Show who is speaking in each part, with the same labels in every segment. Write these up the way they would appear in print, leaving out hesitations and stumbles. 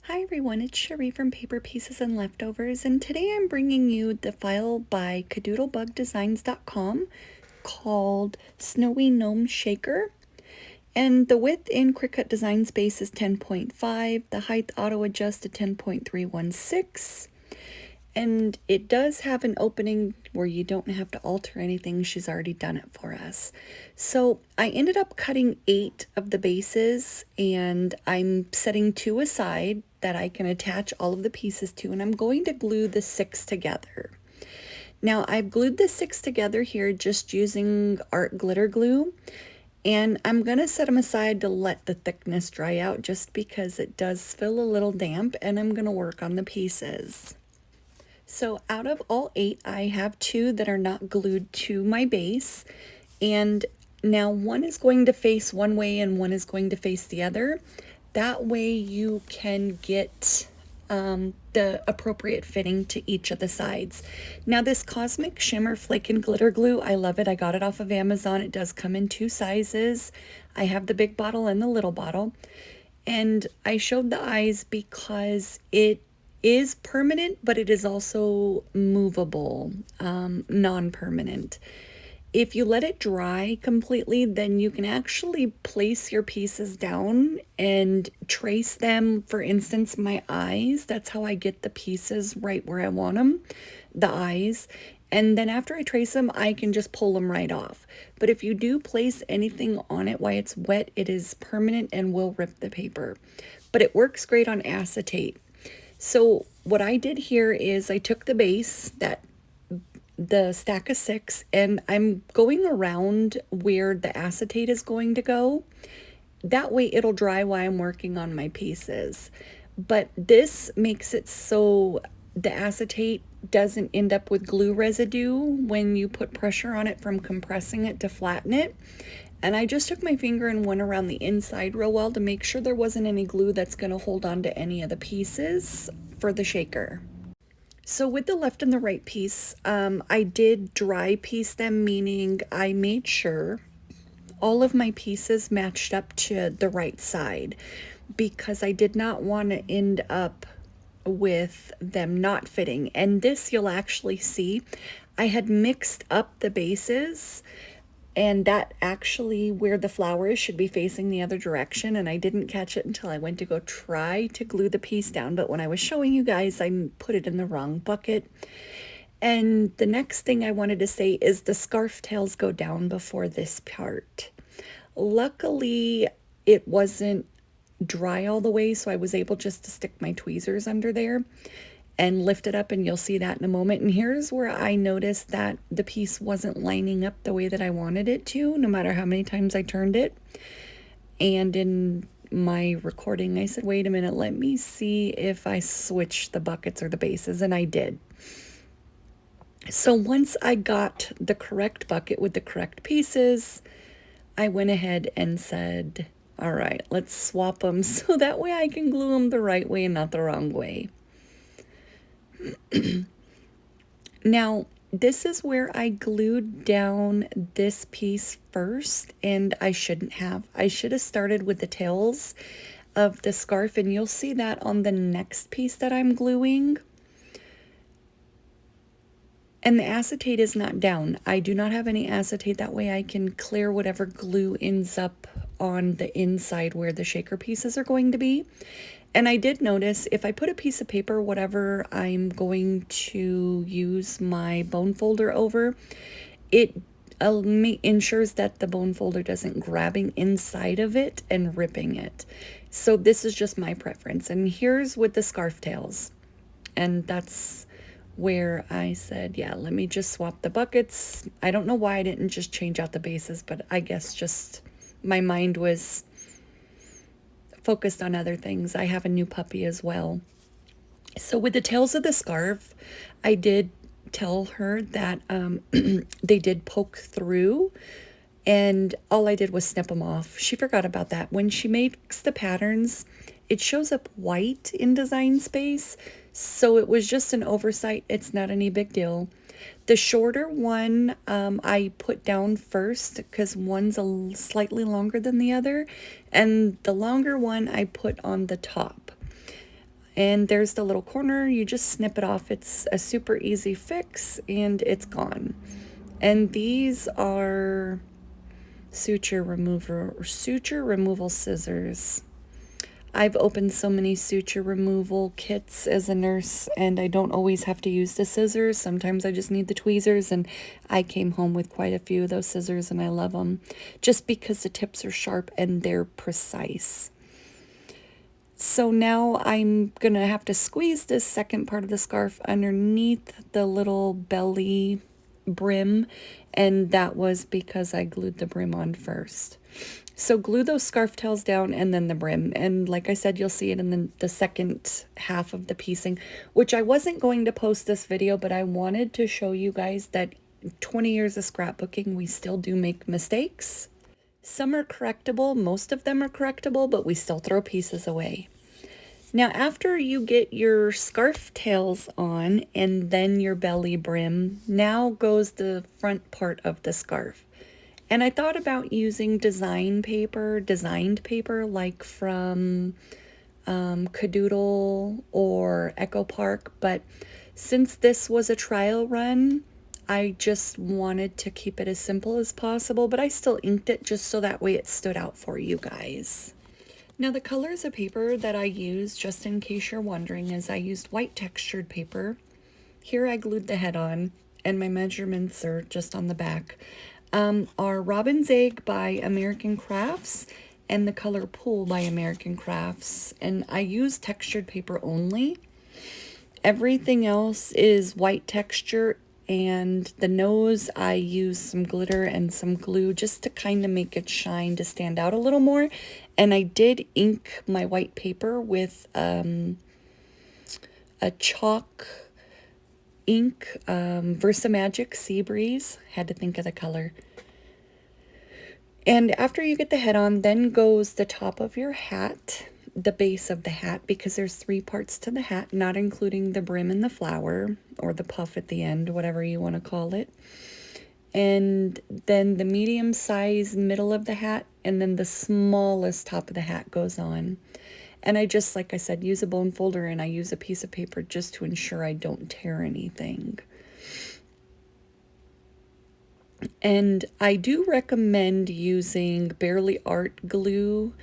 Speaker 1: Hi everyone, it's Cherie from Paper Pieces and Leftovers, and today I'm bringing you the file by kadoodlebugdesigns.com called Snowy Gnome Shaker. And the width in Cricut Design Space is 10.5, the height auto adjust to 10.316. And it does have an opening where you don't have to alter anything. She's already done it for us. So I ended up cutting 8 of the bases, and I'm setting 2 aside that I can attach all of the pieces to, and I'm going to glue the 6 together. Now I've glued the 6 together here just using art glitter glue, and I'm going to set them aside to let the thickness dry out just because it does feel a little damp, and I'm going to work on the pieces. So out of all 8, I have 2 that are not glued to my base, and now one is going to face one way and one is going to face the other. That way you can get the appropriate fitting to each of the sides. Now this Cosmic Shimmer Flake and Glitter Glue, I love it. I got it off of Amazon. It does come in 2 sizes. I have the big bottle and the little bottle. And I showed the eyes because it is permanent, but it is also movable, non-permanent. If you let it dry completely, then you can actually place your pieces down and trace them. For instance, my eyes, that's how I get the pieces right where I want them, the eyes. And then after I trace them, I can just pull them right off. But if you do place anything on it while it's wet, it is permanent and will rip the paper. But it works great on acetate. So what I did here is I took the base, the stack of 6, and I'm going around where the acetate is going to go. That way it'll dry while I'm working on my pieces. But this makes it so the acetate doesn't end up with glue residue when you put pressure on it from compressing it to flatten it. And I just took my finger and went around the inside real well to make sure there wasn't any glue that's going to hold on to any of the pieces for the shaker. So with the left and the right piece, I did dry piece them, meaning I made sure all of my pieces matched up to the right side because I did not want to end up with them not fitting. And this you'll actually see, I had mixed up the bases, and that actually where the flowers should be facing the other direction, and I didn't catch it until I went to go try to glue the piece down. But when I was showing you guys, I put it in the wrong bucket. And the next thing I wanted to say is the scarf tails go down before this part. Luckily, it wasn't dry all the way, so I was able just to stick my tweezers under there and lift it up, and you'll see that in a moment. And here's where I noticed that the piece wasn't lining up the way that I wanted it to, no matter how many times I turned it. And in my recording, I said, wait a minute, let me see if I switch the buckets or the bases, and I did. So once I got the correct bucket with the correct pieces, I went ahead and said, all right, let's swap them so that way I can glue them the right way and not the wrong way. Now, this is where I glued down this piece first, and I shouldn't have. I should have started with the tails of the scarf, and you'll see that on the next piece that I'm gluing. And the acetate is not down. I do not have any acetate. That way I can clear whatever glue ends up on the inside where the shaker pieces are going to be. And I did notice if I put a piece of paper, whatever I'm going to use my bone folder over, it ensures that the bone folder doesn't grabbing inside of it and ripping it. So this is just my preference. And here's with the scarf tails. And that's where I said, yeah, let me just swap the buckets. I don't know why I didn't just change out the bases, but I guess just my mind was focused on other things. I have a new puppy as well. So with the tails of the scarf, I did tell her that they did poke through, and all I did was snip them off. She forgot about that. When she makes the patterns, it shows up white in Design Space, so it was just an oversight. It's not any big deal. The shorter one I put down first because one's slightly longer than the other, and the longer one I put on the top. And there's the little corner, you just snip it off. It's a super easy fix and it's gone. And these are suture removal scissors. I've opened so many suture removal kits as a nurse, and I don't always have to use the scissors. Sometimes I just need the tweezers, and I came home with quite a few of those scissors, and I love them just because the tips are sharp and they're precise. So now I'm going to have to squeeze this second part of the scarf underneath the little belly brim, and that was because I glued the brim on first. So glue those scarf tails down and then the brim. And like I said, you'll see it in the second half of the piecing, which I wasn't going to post this video, but I wanted to show you guys that 20 years of scrapbooking, we still do make mistakes. Some are correctable, most of them are correctable, but we still throw pieces away. Now, after you get your scarf tails on and then your belly brim, now goes the front part of the scarf. And I thought about using designed paper like from Kadoodle or Echo Park, but since this was a trial run, I just wanted to keep it as simple as possible, but I still inked it just so that way it stood out for you guys. Now the colors of paper that I used, just in case you're wondering, is I used white textured paper. Here I glued the head on, and my measurements are just on the back. Are Robin's Egg by American Crafts and the color Pool by American Crafts. And I use textured paper only. Everything else is white texture, and the nose I use some glitter and some glue just to kind of make it shine, to stand out a little more. And I did ink my white paper with a chalk ink, Versamagic Sea Breeze. Had to think of the color. And after you get the head on, then goes the top of your hat, the base of the hat, because there's 3 parts to the hat, not including the brim and the flower, or the puff at the end, whatever you want to call it. And then the medium size middle of the hat, and then the smallest top of the hat goes on. And I just, like I said, use a bone folder, and I use a piece of paper just to ensure I don't tear anything. And I do recommend using Barely Art glue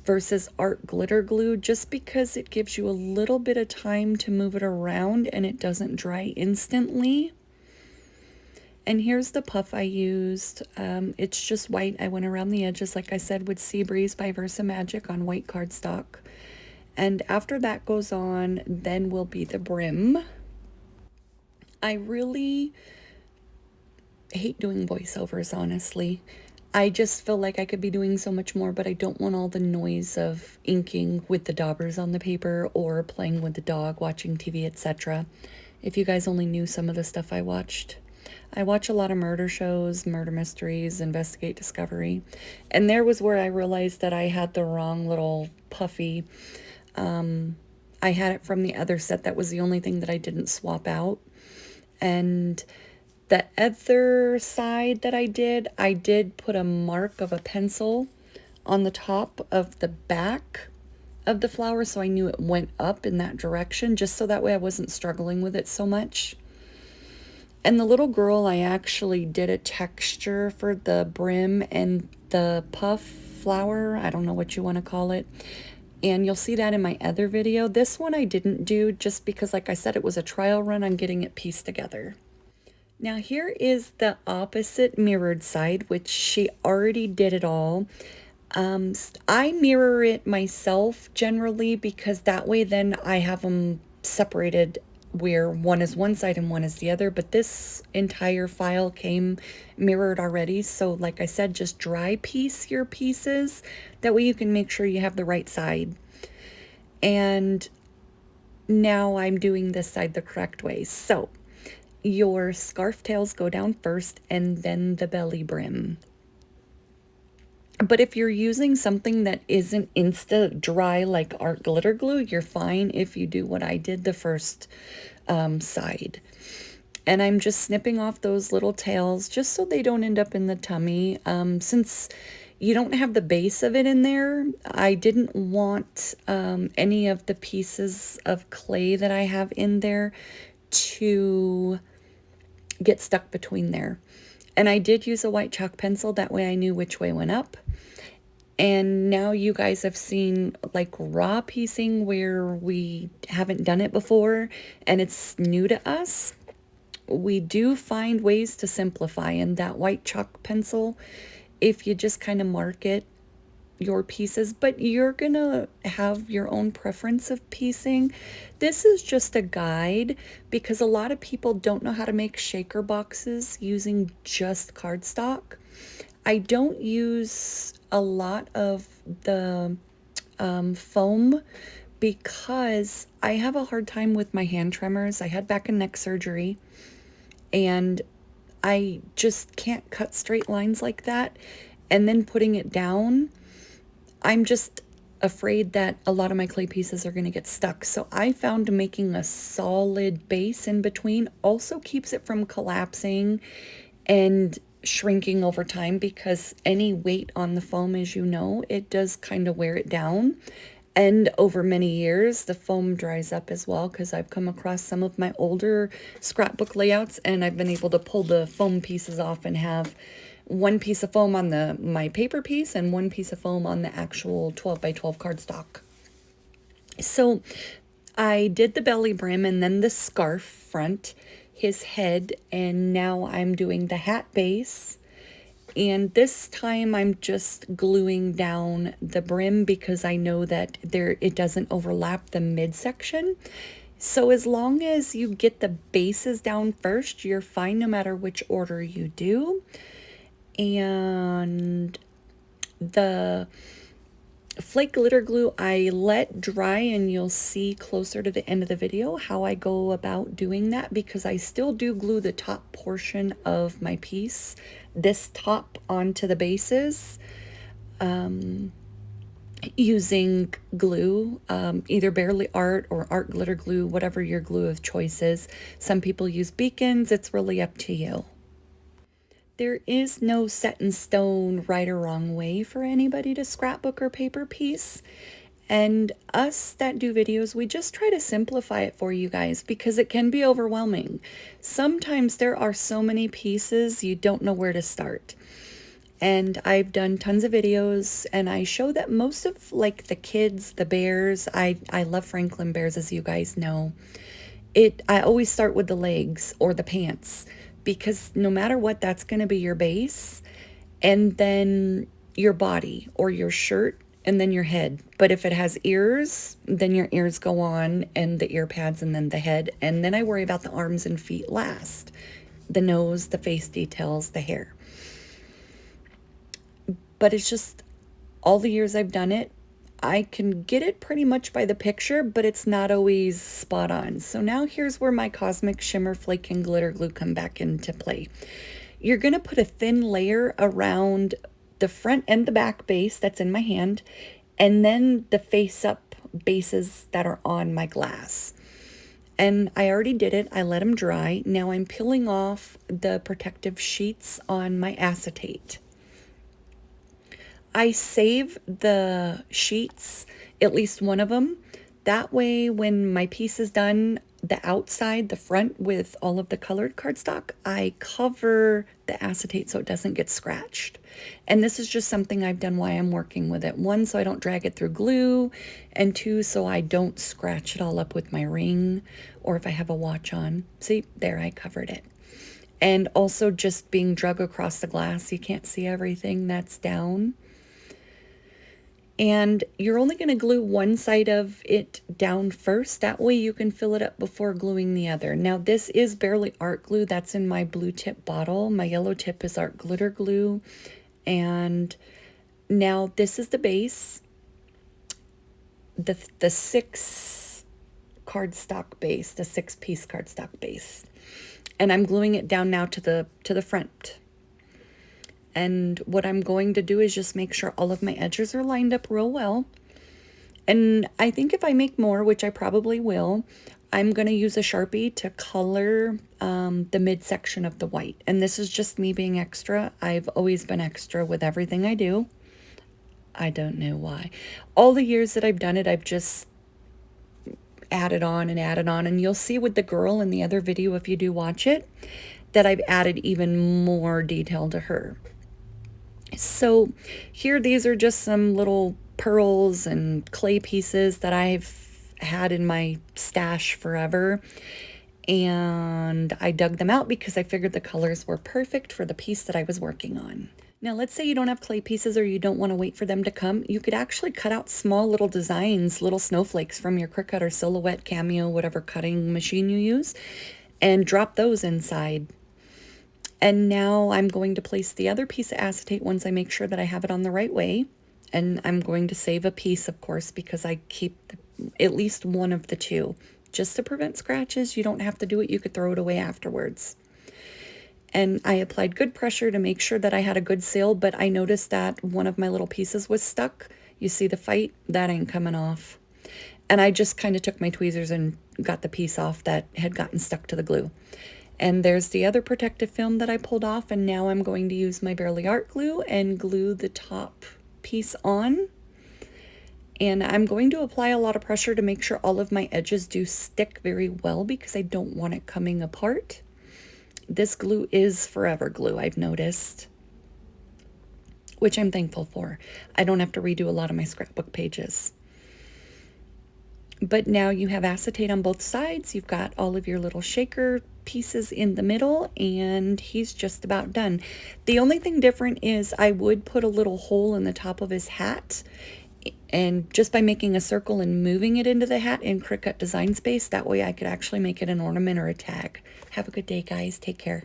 Speaker 1: versus art glitter glue, just because it gives you a little bit of time to move it around and it doesn't dry instantly. And here's the puff I used. It's just white. I went around the edges, like I said, with Sea Breeze by Versamagic on white cardstock. And after that goes on, then will be the brim. I really hate doing voiceovers, honestly. I just feel like I could be doing so much more, but I don't want all the noise of inking with the daubers on the paper or playing with the dog, watching TV, etc. If you guys only knew some of the stuff I watched. I watch a lot of murder shows, murder mysteries, Investigate Discovery. And there was where I realized that I had the wrong little puffy. I had it from the other set. That was the only thing that I didn't swap out. And the other side that I did put a mark of a pencil on the top of the back of the flower, so I knew it went up in that direction, just so that way I wasn't struggling with it so much. And the little girl, I actually did a texture for the brim and the puff flower. I don't know what you want to call it. And you'll see that in my other video. This one I didn't do just because, like I said, it was a trial run on getting it pieced together. Now here is the opposite mirrored side, which she already did it all. I mirror it myself generally, because that way then I have them separated where one is one side and one is the other. But this entire file came mirrored already. So like I said, just dry piece your pieces. That way you can make sure you have the right side. And now I'm doing this side the correct way. So your scarf tails go down first and then the belly brim. But if you're using something that isn't insta dry like art glitter glue, you're fine if you do what I did, the first side. And I'm just snipping off those little tails just so they don't end up in the tummy. Since You don't have the base of it in there. I didn't want any of the pieces of clay that I have in there to get stuck between there. And I did use a white chalk pencil, that way I knew which way went up. And now you guys have seen like raw piecing where we haven't done it before and it's new to us. We do find ways to simplify, and that white chalk pencil, if you just kind of mark it, your pieces, but you're gonna have your own preference of piecing. This is just a guide because a lot of people don't know how to make shaker boxes using just cardstock. I don't use a lot of the foam because I have a hard time with my hand tremors. I had back and neck surgery and I just can't cut straight lines like that. And then putting it down, I'm just afraid that a lot of my clay pieces are going to get stuck. So I found making a solid base in between also keeps it from collapsing and shrinking over time, because any weight on the foam, as you know, it does kind of wear it down. And over many years, the foam dries up as well, because I've come across some of my older scrapbook layouts and I've been able to pull the foam pieces off and have one piece of foam on my paper piece and one piece of foam on the actual 12 by 12 cardstock. So I did the belly brim and then the scarf front, his head, and now I'm doing the hat base. And this time I'm just gluing down the brim because I know that it doesn't overlap the midsection. So as long as you get the bases down first, you're fine no matter which order you do. And the flake glitter glue I let dry, and you'll see closer to the end of the video how I go about doing that, because I still do glue the top portion of my piece, this top, onto the bases using glue, either Barely Art or Art Glitter Glue, whatever your glue of choice is. Some people use beacons. It's really up to you. There is no set in stone right or wrong way for anybody to scrapbook or paper piece. And us that do videos, we just try to simplify it for you guys because it can be overwhelming. Sometimes there are so many pieces you don't know where to start. And I've done tons of videos and I show that most of like the kids, the bears, I love Franklin bears, as you guys know. I always start with the legs or the pants, because no matter what, that's going to be your base, and then your body or your shirt, and then your head. But if it has ears, then your ears go on, and the ear pads, and then the head. And then I worry about the arms and feet last. The nose, the face details, the hair. But it's just all the years I've done it, I can get it pretty much by the picture, but it's not always spot on. So now here's where my Cosmic Shimmer Flake and Glitter Glue come back into play. You're going to put a thin layer around the front and the back base that's in my hand, and then the face up bases that are on my glass. And I already did it. I let them dry. Now I'm peeling off the protective sheets on my acetate. I save the sheets, at least one of them. That way, when my piece is done, the outside, the front with all of the colored cardstock, I cover the acetate so it doesn't get scratched. And this is just something I've done while I'm working with it. One, so I don't drag it through glue, and two, so I don't scratch it all up with my ring or if I have a watch on. See, there, I covered it. And also just being drug across the glass, you can't see everything that's down. And you're only going to glue one side of it down first. That way you can fill it up before gluing the other. Now this is Barely Art glue. That's in my blue tip bottle. My yellow tip is Art Glitter Glue. And now this is the base. The 6 cardstock base, the 6-piece cardstock base. And I'm gluing it down now to the front. And what I'm going to do is just make sure all of my edges are lined up real well. And I think if I make more, which I probably will, I'm going to use a Sharpie to color the midsection of the white. And this is just me being extra. I've always been extra with everything I do. I don't know why. All the years that I've done it, I've just added on and added on, and you'll see with the girl in the other video, if you do watch it, that I've added even more detail to her. So here, these are just some little pearls and clay pieces that I've had in my stash forever. And I dug them out because I figured the colors were perfect for the piece that I was working on. Now, let's say you don't have clay pieces or you don't want to wait for them to come. You could actually cut out small little designs, little snowflakes from your Cricut or Silhouette, Cameo, whatever cutting machine you use, and drop those inside. And now I'm going to place the other piece of acetate once I make sure that I have it on the right way. And I'm going to save a piece, of course, because I keep at least one of the two. Just to prevent scratches. You don't have to do it. You could throw it away afterwards. And I applied good pressure to make sure that I had a good seal, but I noticed that one of my little pieces was stuck. You see the fight? That ain't coming off. And I just kind of took my tweezers and got the piece off that had gotten stuck to the glue. And there's the other protective film that I pulled off, and now I'm going to use my Bearly Art glue and glue the top piece on. And I'm going to apply a lot of pressure to make sure all of my edges do stick very well because I don't want it coming apart. This glue is forever glue, I've noticed, which I'm thankful for. I don't have to redo a lot of my scrapbook pages. But now you have acetate on both sides. You've got all of your little shaker pieces in the middle, and he's just about done. The only thing different is I would put a little hole in the top of his hat, and just by making a circle and moving it into the hat in Cricut Design Space, that way I could actually make it an ornament or a tag. Have a good day, guys. Take care.